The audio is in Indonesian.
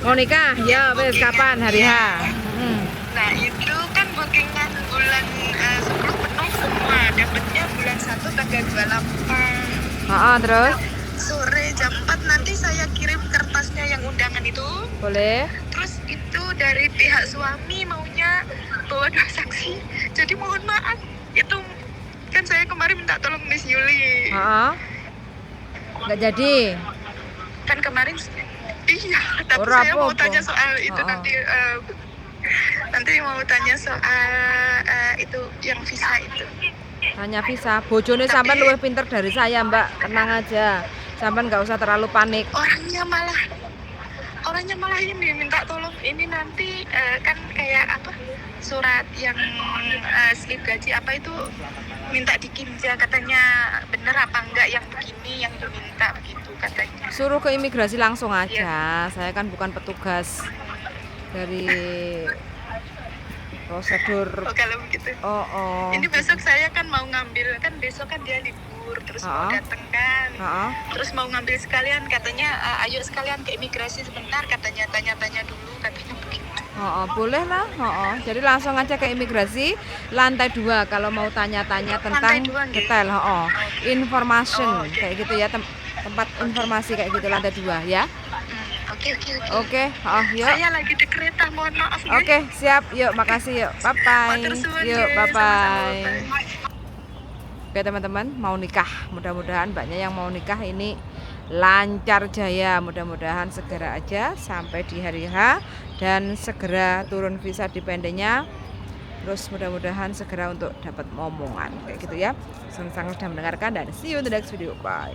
Mau nikah? Ya, wes kapan hari H? Nah itu kan bookingan bulan 10 penuh semua, dapatnya bulan 1 tanggal 28. Terus? Sore jam 4 nanti saya kirim kertasnya yang undangan itu. Boleh? Terus itu dari pihak suami maunya bawa 2 saksi. Jadi mohon maaf, itu kan saya kemarin minta tolong Miss Yuli. Nggak jadi? Kan kemarin iya, tapi Ora saya mau apa-apa. tanya soal itu nanti mau tanya soal itu yang visa itu. Tanya visa. Bojone sampean luwih pinter dari saya, Mbak. Tenang aja. Sampean nggak usah terlalu panik. Orangnya malah ini minta tolong ini nanti kan kayak apa surat yang slip gaji apa itu minta dikinjal, katanya bener apa enggak yang begini yang diminta begitu katanya. Suruh ke imigrasi langsung aja. Saya kan bukan petugas dari prosedur. Kalau begitu. Ini besok saya kan mau ngambil, kan besok kan dia libur terus mau datang kan. Terus mau ngambil sekalian katanya ayo sekalian ke imigrasi sebentar katanya, tanya-tanya dulu katanya begitu. Boleh lah. Jadi langsung aja ke imigrasi lantai 2 kalau mau tanya-tanya tentang detail. Information kayak gitu ya, tempat informasi kayak gitu lantai 2 ya. Oke. Yuk. Saya lagi di kereta, mohon maaf. Oke, siap. Yuk, makasih yuk. Bye-bye. Yuk, bye-bye. Oke teman-teman, mau nikah. Mudah-mudahan banyak yang mau nikah ini lancar jaya. Mudah-mudahan segera aja sampai di hari H dan segera turun visa dependentnya. Terus mudah-mudahan segera untuk dapat momongan kayak gitu ya. Senang-senang sudah mendengarkan dan see you in the next video. Bye.